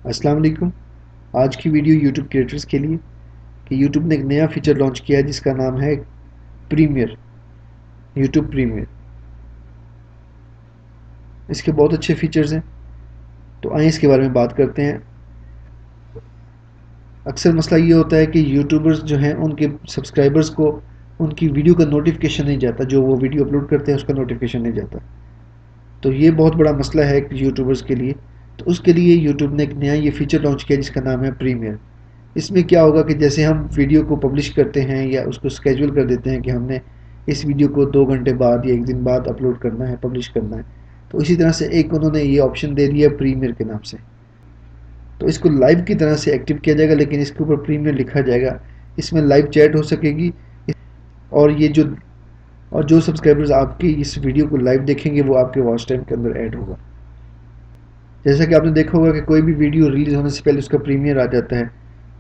अस्सलाम वालेकुम। आज की वीडियो यूट्यूब क्रिएटर्स के लिए कि यूट्यूब ने एक नया फीचर लॉन्च किया है जिसका नाम है प्रीमियर, यूट्यूब प्रीमियर। इसके बहुत अच्छे फीचर्स हैं, तो आइए इसके बारे में बात करते हैं। अक्सर मसला ये होता है कि यूट्यूबर्स जो हैं उनके सब्सक्राइबर्स को उनकी वीडियो का नोटिफिकेशन नहीं जाता, जो वो वीडियो अपलोड करते हैं उसका नोटिफिकेशन नहीं जाता। तो ये बहुत बड़ा मसला है यूट्यूबर्स के लिए। तो उसके लिए यूट्यूब ने एक नया ये फीचर लॉन्च किया जिसका नाम है प्रीमियर। इसमें क्या होगा कि जैसे हम वीडियो को पब्लिश करते हैं या उसको स्केड्यूल कर देते हैं कि हमने इस वीडियो को 2 घंटे बाद या 1 दिन बाद अपलोड करना है, पब्लिश करना है, तो इसी तरह से एक उन्होंने ये ऑप्शन दे दिया प्रीमियर के नाम से। तो इसको लाइव की तरह से एक्टिव किया जाएगा, लेकिन इसके ऊपर प्रीमियर लिखा जाएगा। इसमें लाइव चैट हो सकेगी, और ये जो सब्सक्राइबर्स आपकी इस वीडियो को लाइव देखेंगे वो आपके वॉच टाइम के अंदर ऐड होगा। जैसा कि आपने देखा होगा कि कोई भी वीडियो रिलीज होने से पहले उसका प्रीमियर आ जाता है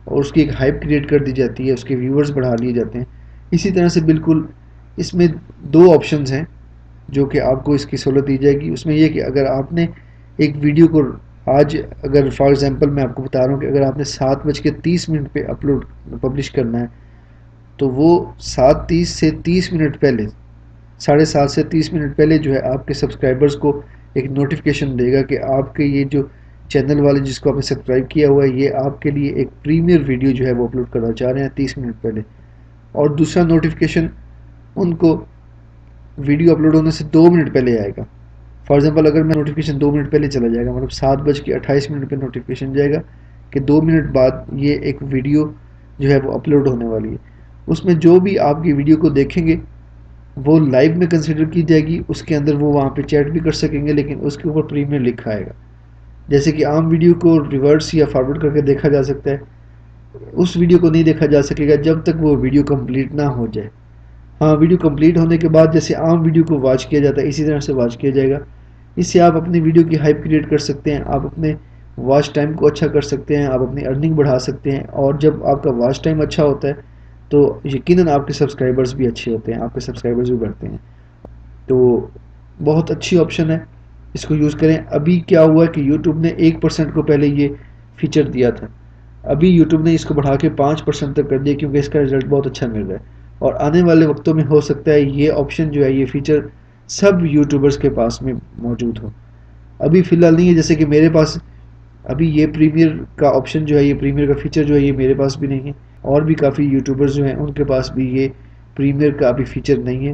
और उसकी एक हाइप क्रिएट कर दी जाती है, उसके व्यूवर्स बढ़ा लिए जाते हैं। इसी तरह से बिल्कुल इसमें दो ऑप्शंस हैं जो कि आपको इसकी सहूलत दी जाएगी। उसमें यह कि अगर आपने एक वीडियो को आज, अगर फॉर एग्जांपल मैं आपको बता रहा हूँ कि अगर आपने 7:30 पे अपलोड पब्लिश करना है, तो वो 7:30 से 30 मिनट पहले, 7:30 से 30 मिनट पहले जो है आपके सब्सक्राइबर्स को एक नोटिफिकेशन देगा कि आपके ये जो चैनल वाले जिसको आपने सब्सक्राइब किया हुआ है, ये आपके लिए एक प्रीमियर वीडियो जो है वो अपलोड करना चाह रहे हैं 30 मिनट पहले। और दूसरा नोटिफिकेशन उनको वीडियो अपलोड होने से 2 मिनट पहले आएगा। फॉर एग्जाम्पल अगर मैं नोटिफिकेशन 2 मिनट पहले चला जाएगा, मतलब 7:28 पर नोटिफिकेशन जाएगा कि 2 मिनट बाद ये एक वीडियो जो है वो अपलोड होने वाली है। उसमें जो भी आपकी वीडियो को देखेंगे वो लाइव में कंसिडर की जाएगी, उसके अंदर वो वहाँ पे चैट भी कर सकेंगे, लेकिन उसके ऊपर प्रीमियर लिखा आएगा। जैसे कि आम वीडियो को रिवर्स या फॉरवर्ड करके देखा जा सकता है, उस वीडियो को नहीं देखा जा सकेगा जब तक वो वीडियो कंप्लीट ना हो जाए। हाँ, वीडियो कंप्लीट होने के बाद जैसे आम वीडियो को वॉच किया जाता है इसी तरह से वॉच किया जाएगा। इससे आप अपनी वीडियो की हाइप क्रिएट कर सकते हैं, आप अपने वॉच टाइम को अच्छा कर सकते हैं, आप अपनी अर्निंग बढ़ा सकते हैं। और जब आपका वॉच टाइम अच्छा होता है तो यकीनन आपके सब्सक्राइबर्स भी अच्छे होते हैं, आपके सब्सक्राइबर्स भी बढ़ते हैं। तो बहुत अच्छी ऑप्शन है, इसको यूज़ करें। अभी क्या हुआ कि यूट्यूब ने 1% को पहले ये फीचर दिया था, अभी यूट्यूब ने इसको बढ़ा के 5% तक कर दिया क्योंकि इसका रिजल्ट बहुत अच्छा मिल रहा है। और आने वाले वक्तों में हो सकता है ये ऑप्शन जो है, ये फीचर सब यूट्यूबर्स के पास में मौजूद हो। अभी फ़िलहाल नहीं है, जैसे कि मेरे पास अभी ये प्रीमियर का ऑप्शन जो है, ये प्रीमियर का फीचर जो है ये मेरे पास भी नहीं है, और भी काफ़ी यूट्यूबर्स जो हैं उनके पास भी ये प्रीमियर का अभी फीचर नहीं है।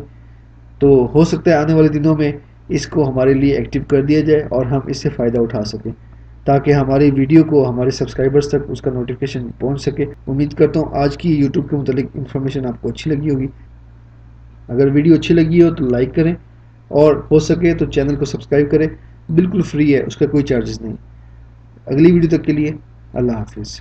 तो हो सकता है आने वाले दिनों में इसको हमारे लिए एक्टिव कर दिया जाए और हम इससे फ़ायदा उठा सकें, ताकि हमारी वीडियो को हमारे सब्सक्राइबर्स तक उसका नोटिफिकेशन पहुंच सके। उम्मीद करता हूं आज की यूट्यूब के मुतालिक इन्फॉर्मेशन आपको अच्छी लगी होगी। अगर वीडियो अच्छी लगी हो तो लाइक करें, और हो सके तो चैनल को सब्सक्राइब करें। बिल्कुल फ्री है, उसका कोई चार्जेस नहीं। अगली वीडियो तक के लिए अल्लाह हाफिज़।